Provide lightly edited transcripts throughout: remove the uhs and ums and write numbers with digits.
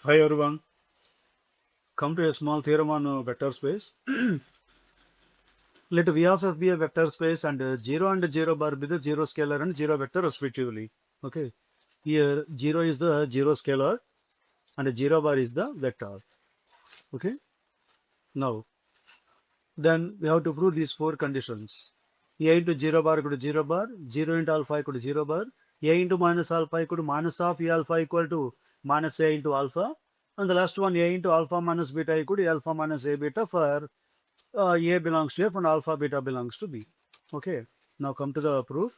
Hi everyone, come to a small theorem on vector space. Let V of f be a vector space and 0 and 0 bar be the 0 scalar and 0 vector respectively. Okay, here 0 is the 0 scalar and 0 bar is the vector. Okay, now then we have to prove these four conditions. A into 0 bar equal to 0 bar, 0 into alpha equal to 0 bar, A into minus alpha equal to minus of A alpha equal to minus A into alpha, and the last one A into alpha minus beta equal to alpha minus A beta for A belongs to F and alpha beta belongs to B. Okay, now come to the proof.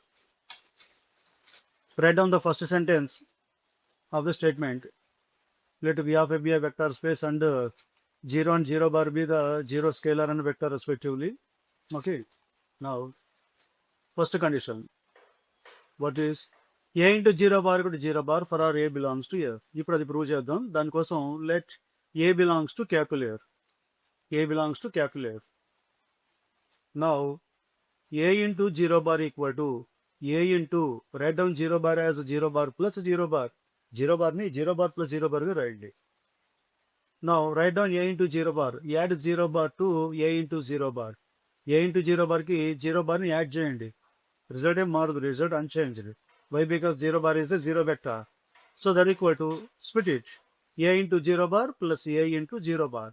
Write down the first sentence of the statement. Let V of A be a vector space and 0 and 0 bar be the 0 scalar and vector respectively. Okay, now first condition. What is A into 0 bar equal to 0 bar for our A belongs to A. ఇప్పుడు అది prove చేద్దాం. దానికోసం let A belongs to capital A. A belongs to capital A. Now A into 0 bar equal to A into, write down 0 bar as 0 bar plus 0 bar. 0 bar ni 0 bar plus 0 bar గా రాయండి. Now write down A into 0 bar. Add 0 bar to A into 0 bar. A into 0 bar కి 0 bar ని add చేయండి. Result ఏం మారదు, result unchanged. Why? Because 0 bar is a 0 vector. So that equal to split it. A into 0 bar plus A into 0 bar.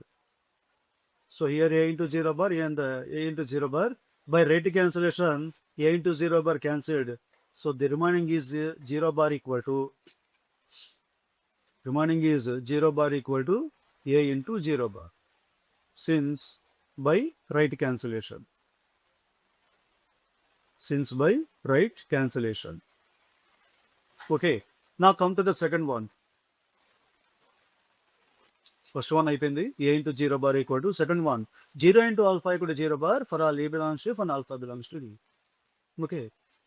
So here A into 0 bar and A into 0 bar. By rate cancellation, A into 0 bar cancelled. So the remaining is 0 bar equal to, remaining is 0 bar equal to A into 0 bar. Since by right cancellation. Since by right cancellation. Okay. Now come to the second one. First one అయిపోయింది. A into 0 bar equal to second one. 0 into alpha equal to 0 bar for all A belongs to F and alpha belongs to D. Okay.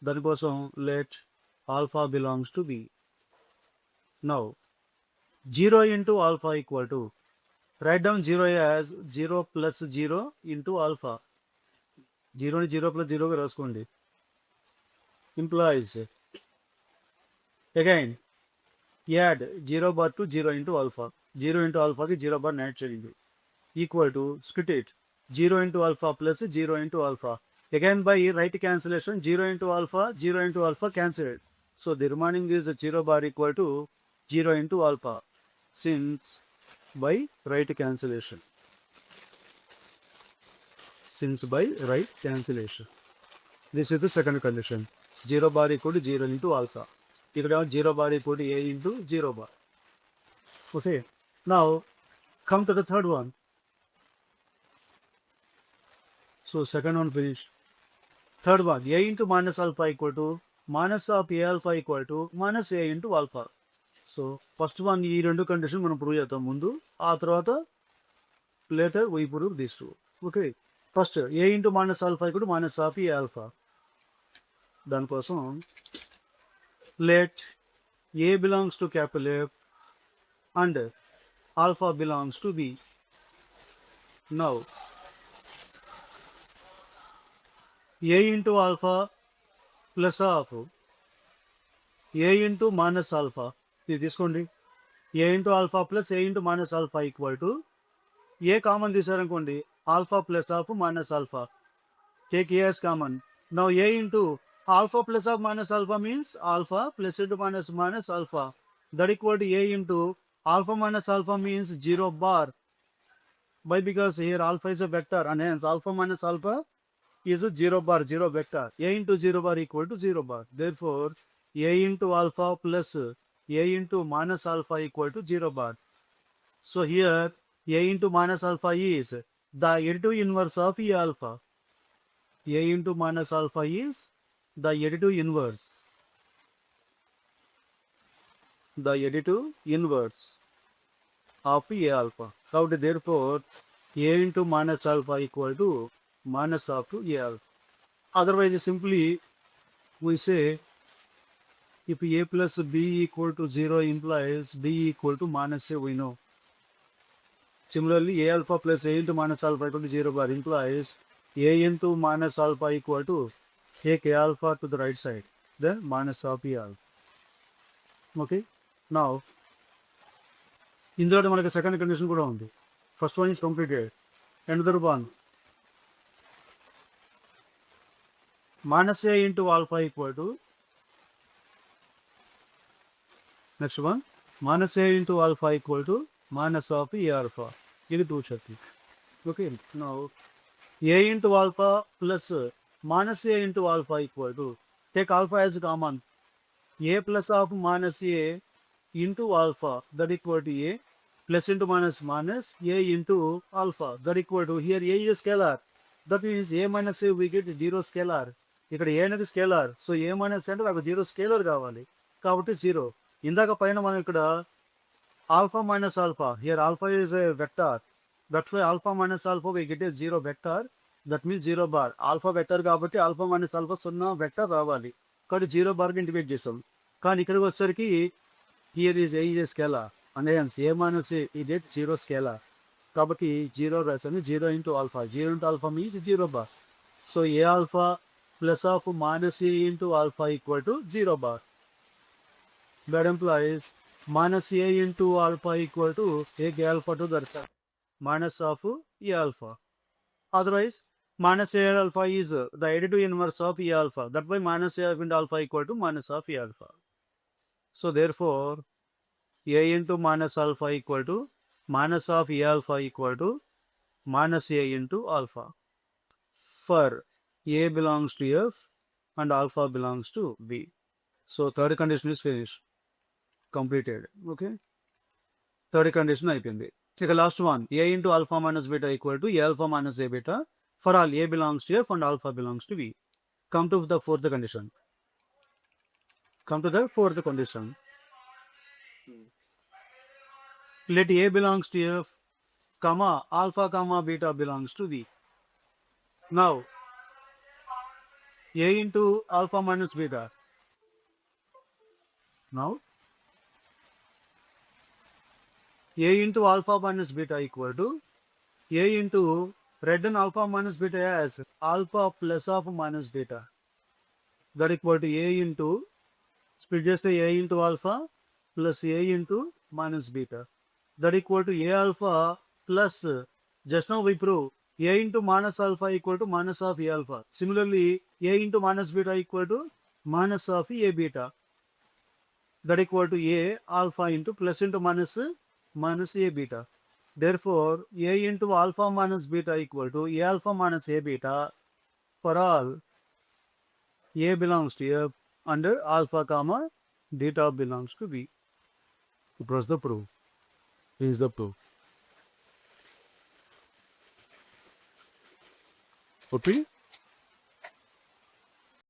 దానికోసం let alpha belongs to B. Now 0 into alpha equal to, write down 0 as 0 plus 0 into alpha. 0 ని 0 plus 0 గా రాసుకోండి. Implies again add 0 bar to 0 into alpha. 0 into alpha కి 0 bar add చేయండి. Equal to split it. 0 into alpha plus 0 into alpha. Again by right cancellation, 0 into alpha cancelled. So the remaining is 0 bar equal to 0 into alpha. Since by right cancellation. Since by right cancellation. This is the second condition. 0 bar equal to 0 into alpha. Here 0 bar equal to A into 0 bar. Okay. Now come to the third one. So second one finished. Third one, A into minus alpha equal to minus of A alpha equal to minus A into alpha. So first one ఈ రెండు condition మనం prove చేద్దాం ముందు, ఆ తర్వాత later we prove these two. Okay, first A into minus alpha equal to minus of A alpha. దానికోసం let A belongs to capital F and alpha belongs to B. Now A into alpha plus of A into minus alpha, ఇది తీసుకోండి. A into alpha plus A into minus alpha equal to, a common తీసారనుకోండి, alpha plus of minus alpha. Take a as common. Now a into alpha plus of minus alpha means alpha plus into minus minus alpha. That equal to a into alpha minus alpha means 0 bar. Why? Because here alpha is a vector and hence alpha minus alpha is a 0 bar, 0 vector. A into 0 bar equal to 0 bar. Therefore, A into alpha plus A into minus alpha equal to 0 bar. So here A into minus alpha is the additive inverse of A alpha. A into minus alpha is the additive inverse. The additive inverse of A alpha. Now therefore A into minus alpha equal to minus of A alpha. Otherwise simply we say if A plus B equal to 0 implies B equal to minus A, we know. Similarly, A alpha plus A into minus alpha equal to 0 bar implies A into minus alpha equal to, take A alpha to the right side, then minus of A alpha. Okay. Now, ఇందులో మనకి second condition కూడా ఉంది. First one is completed. Another one, minus a into alpha equal to, next one, minus a into alpha equal to minus of a alpha. ఇది 230. Okay, now a into alpha plus minus a into alpha equal to, take alpha as common, a plus of minus a into alpha, that equal to a, plus into minus minus a into alpha, that equal to, here a is scalar, that means a minus a we get 0 scalar. ఇక్కడ ఏ అనేది scalar, so ఏ minus అంటే నాకు 0 scalar కావాలి కాబట్టి 0. ఇందాక పైన మనం ఇక్కడ alpha minus alpha, here alpha is a vector, that's why alpha minus alpha we get a 0 vector, that means 0 bar. Alpha vector కాబట్టి ఆల్ఫా మైనస్ ఆల్ఫా 0 వెక్టర్ రావాలి కాబట్టి 0 బార్కి ఇంటిమేట్ చేసాం. కానీ ఇక్కడికి వచ్చేసరికి here is a scalar and hence a minus ఇది 0 scalar కాబట్టి 0 రాసాను. 0 into alpha, 0 into alpha means 0 bar. So a alpha plus of minus a into alpha equal to 0 bar. That implies minus a into alpha equal to a alpha to the minus of a alpha. Otherwise, minus a alpha is the additive inverse of a alpha. That way, minus a into alpha equal to minus of a alpha. So therefore, a into minus alpha equal to minus of a alpha equal to minus a into alpha. For a belongs to F and alpha belongs to B. So third condition is finished, completed. Okay, third condition అయిపోయింది. ఇక last one, a into alpha minus beta equal to a alpha minus a beta for all a belongs to F and alpha belongs to B. Come to the fourth condition. Let a belongs to F, comma alpha comma beta belongs to B. Now a into alpha minus beta. Now a into alpha minus beta equal to a into red and alpha minus beta as alpha plus of minus beta, that equal to a into split చేస్తే a into alpha plus a into minus beta, that equal to a alpha plus, just now we prove a into minus alpha equal to minus of a alpha. Similarly, a into minus beta equal to minus of a beta, that equal to a alpha into plus into minus a beta. Therefore, a into alpha minus beta equal to a alpha minus a beta for all a belongs to F and alpha comma beta belongs to B. It was the proof. Is the proof. Okay.